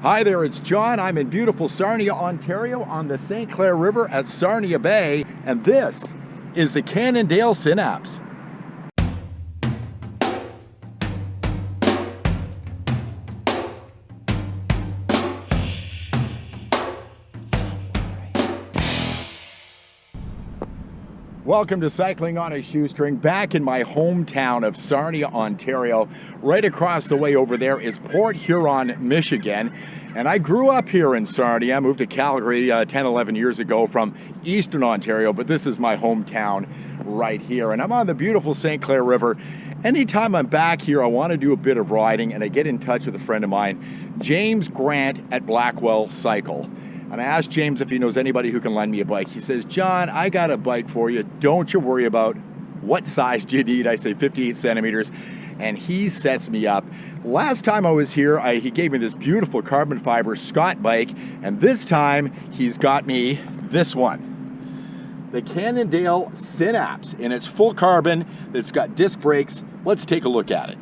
Hi there, it's John. I'm in beautiful Sarnia, Ontario on the St. Clair River at Sarnia Bay, and this is the Cannondale Synapse. Welcome to Cycling on a Shoestring, back in my hometown of Sarnia, Ontario. Right across the way over there is Port Huron, Michigan. And I grew up here in Sarnia. I moved to Calgary 10, 11 years ago from Eastern Ontario, but this is my hometown right here. And I'm on the beautiful St. Clair River. Anytime I'm back here, I want to do a bit of riding, and I get in touch with a friend of mine, James Grant at Blackwell Cycle. And I asked James if he knows anybody who can lend me a bike. He says, John, I got a bike for you. Don't you worry about what size do you need. I say 58 centimeters. And he sets me up. Last time I was here, he gave me this beautiful carbon fiber Scott bike. And this time, he's got me this one. The Cannondale Synapse. And it's full carbon. It's got disc brakes. Let's take a look at it.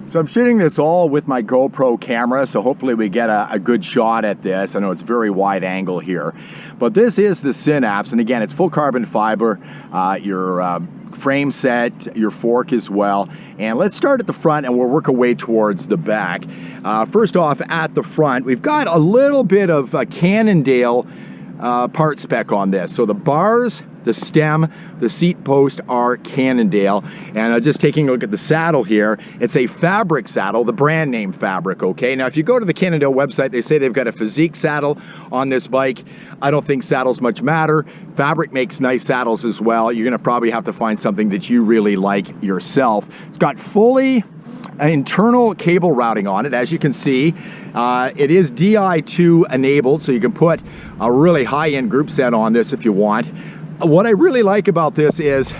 So I'm shooting this all with my GoPro camera, so hopefully we get a good shot at this. I know it's very wide angle here, but this is the Synapse, and again, it's full carbon fiber, your frame set, your fork as well. And let's start at the front and we'll work our way towards the back. First off, at the front, we've got a little bit of Cannondale part spec on this. So the bars, the stem, the seat post are Cannondale. And just taking a look at the saddle here, it's a fabric saddle, the brand name fabric, okay? Now, if you go to the Cannondale website, they say they've got a physique saddle on this bike. I don't think saddles much matter. Fabric makes nice saddles as well. You're gonna probably have to find something that you really like yourself. It's got fully internal cable routing on it, as you can see. It is Di2 enabled, so you can put a really high-end group set on this if you want. What I really like about this is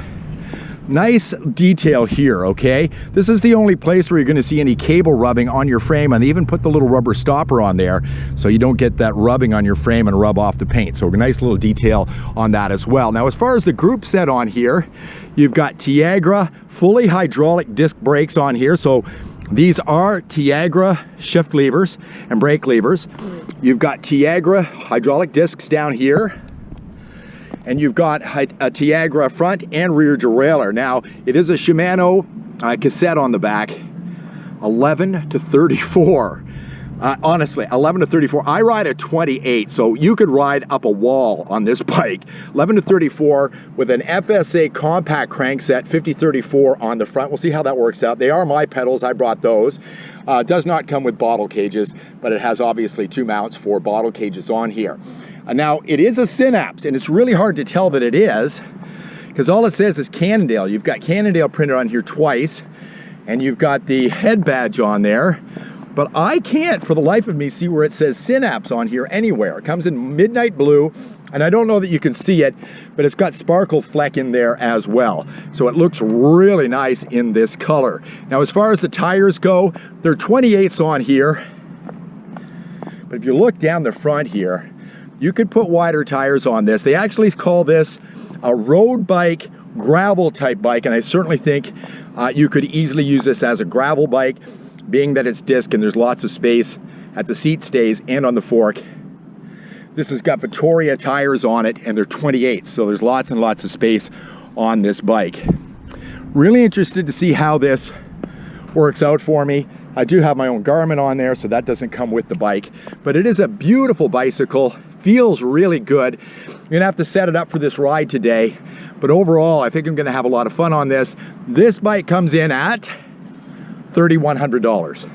nice detail here, okay? This is the only place where you're gonna see any cable rubbing on your frame, and they even put the little rubber stopper on there so you don't get that rubbing on your frame and rub off the paint. So a nice little detail on that as well. Now, as far as the group set on here, you've got Tiagra fully hydraulic disc brakes on here. So these are Tiagra shift levers and brake levers. You've got Tiagra hydraulic discs down here. And you've got a Tiagra front and rear derailleur. Now, it is a Shimano cassette on the back, 11 to 34. Honestly, 11 to 34. I ride a 28, so you could ride up a wall on this bike. 11 to 34 with an FSA compact crankset, 50-34 on the front. We'll see how that works out. They are my pedals. I brought those. Does not come with bottle cages, but it has obviously two mounts for bottle cages on here. Now, it is a Synapse, and it's really hard to tell that it is, because all it says is Cannondale. You've got Cannondale printed on here twice, and you've got the head badge on there, but I can't, for the life of me, see where it says Synapse on here anywhere. It comes in midnight blue, and I don't know that you can see it, but it's got sparkle fleck in there as well. So it looks really nice in this color. Now, as far as the tires go, they're 28s on here, but if you look down the front here, you could put wider tires on this. They actually call this a road bike, gravel type bike, and I certainly think you could easily use this as a gravel bike, being that it's disc and there's lots of space at the seat stays and on the fork. This has got Vittoria tires on it, and they're 28, so there's lots and lots of space on this bike. Really interested to see how this works out for me. I do have my own Garmin on there, so that doesn't come with the bike, but it is a beautiful bicycle. Feels really good. I'm gonna have to set it up for this ride today, but overall, I think I'm gonna have a lot of fun on this. This bike comes in at $3,100.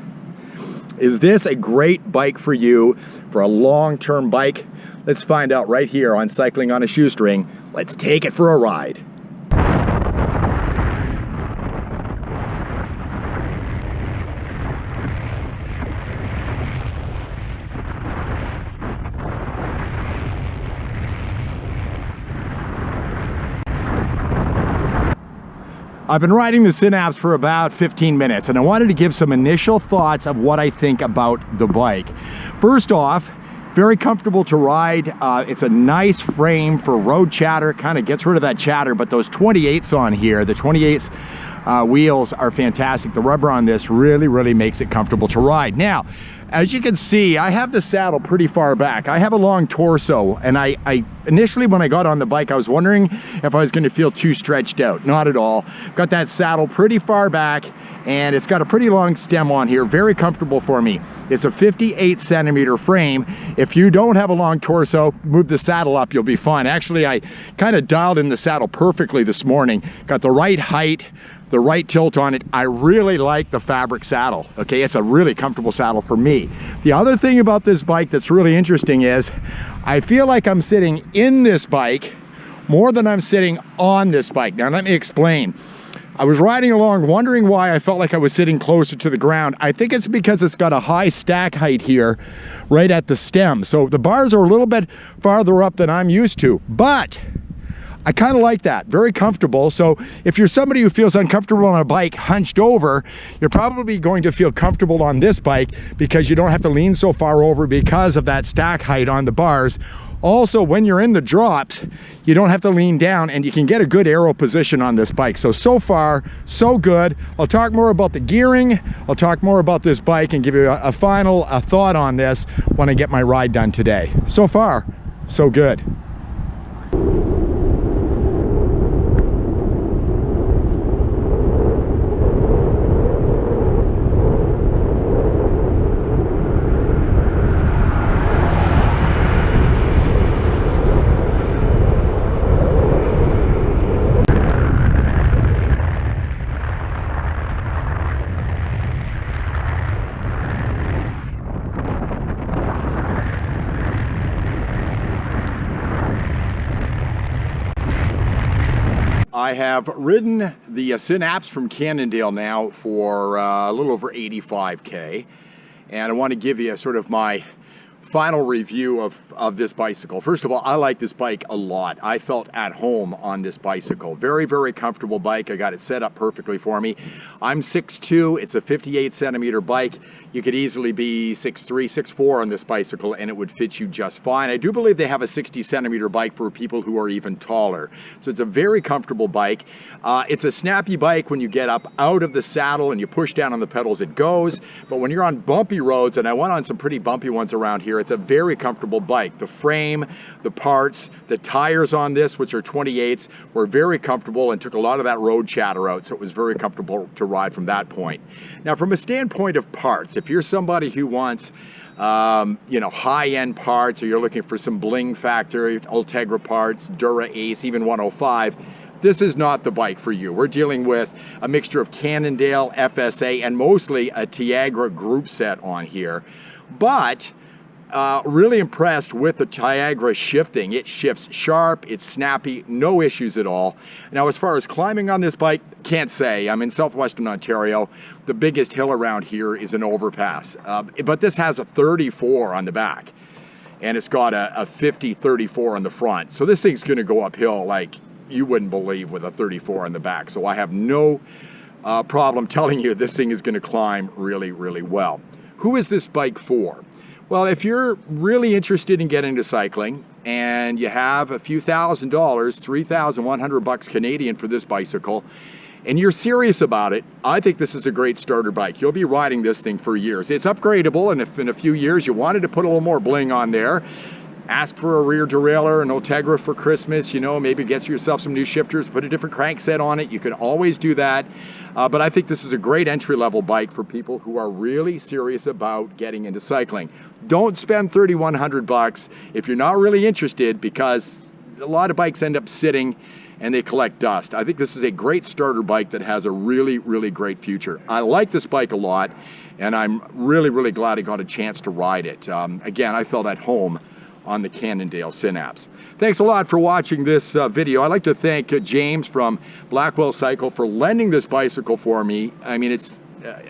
Is this a great bike for you for a long-term bike? Let's find out right here on Cycling on a Shoestring. Let's take it for a ride. I've been riding the Synapse for about 15 minutes, and I wanted to give some initial thoughts of what I think about the bike. First off, very comfortable to ride. It's a nice frame for road chatter, kind of gets rid of that chatter, but those 28s on here, the 28s wheels are fantastic. The rubber on this really makes it comfortable to ride. Now, as you can see, I have the saddle pretty far back. I have a long torso, and I initially when I got on the bike, I was wondering if I was going to feel too stretched out. Not at all. Got that saddle pretty far back, and it's got a pretty long stem on here. Very comfortable for me. It's a 58 centimeter frame. If you don't have a long torso, move the saddle up, you'll be fine. Actually, I kind of dialed in the saddle perfectly this morning. Got the right height, the right tilt on it. I really like the fabric saddle. Okay, it's a really comfortable saddle for me. The other thing about this bike that's really interesting is I feel like I'm sitting in this bike more than I'm sitting on this bike. Now let me explain. I was riding along wondering why I felt like I was sitting closer to the ground. I think it's because it's got a high stack height here right at the stem. So the bars are a little bit farther up than I'm used to, but I kind of like that. Very comfortable. So if you're somebody who feels uncomfortable on a bike hunched over, you're probably going to feel comfortable on this bike because you don't have to lean so far over because of that stack height on the bars. Also, when you're in the drops, you don't have to lean down and you can get a good aero position on this bike. So far, so good. I'll talk more about the gearing. I'll talk more about this bike and give you a final thought on this when I get my ride done today. So far, so good. I have ridden the Synapse from Cannondale now for a little over 85K, and I want to give you sort of my final review of this bicycle. First of all, I like this bike a lot. I felt at home on this bicycle. Very comfortable bike. I got it set up perfectly for me. I'm 6'2", it's a 58 centimeter bike. You could easily be 6'3", 6'4" on this bicycle and it would fit you just fine. I do believe they have a 60 centimeter bike for people who are even taller. So it's a very comfortable bike. It's a snappy bike. When you get up out of the saddle and you push down on the pedals, it goes. But when you're on bumpy roads, and I went on some pretty bumpy ones around here, it's a very comfortable bike. The frame, the parts, the tires on this, which are 28s, were very comfortable and took a lot of that road chatter out, so it was very comfortable to ride from that point. Now, from a standpoint of parts, if you're somebody who wants you know, high-end parts, or you're looking for some bling factor, Tiagra parts, Dura Ace, even 105, this is not the bike for you. We're dealing with a mixture of Cannondale, FSA, and mostly a Tiagra group set on here. But really impressed with the Tiagra shifting. It shifts sharp, it's snappy, no issues at all. Now, as far as climbing on this bike, can't say. I'm in southwestern Ontario. The biggest hill around here is an overpass. But this has a 34 on the back, and it's got a 50-34 on the front. So this thing's gonna go uphill like you wouldn't believe with a 34 on the back. So I have no problem telling you this thing is gonna climb really well. Who is this bike for? Well, if you're really interested in getting into cycling and you have a few $1,000, $3,100 Canadian for this bicycle, and you're serious about it, I think this is a great starter bike. You'll be riding this thing for years. It's upgradable, and if in a few years you wanted to put a little more bling on there, ask for a rear derailleur, an Tiagra for Christmas, you know, maybe get yourself some new shifters, put a different crankset on it. You can always do that. But I think this is a great entry-level bike for people who are really serious about getting into cycling. Don't spend $3,100 if you're not really interested, because a lot of bikes end up sitting and they collect dust. I think this is a great starter bike that has a really great future. I like this bike a lot, and I'm really glad I got a chance to ride it. Again, I felt at home on the Cannondale Synapse. Thanks a lot for watching this video. I'd like to thank James from Blackwell Cycle for lending this bicycle for me. I mean, it's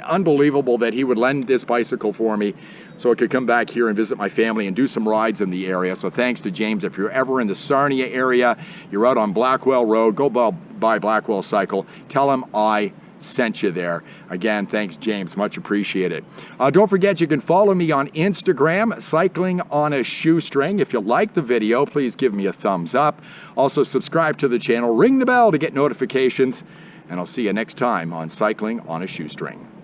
unbelievable that he would lend this bicycle for me so I could come back here and visit my family and do some rides in the area. So thanks to James. If you're ever in the Sarnia area, you're out on Blackwell Road, go by Blackwell Cycle, tell him I sent you there. Again, thanks James, much appreciated. Don't forget, you can follow me on Instagram, Cycling on a Shoestring. If you like the video, please give me a thumbs up. Also subscribe to the channel, ring the bell to get notifications, and I'll see you next time on Cycling on a Shoestring.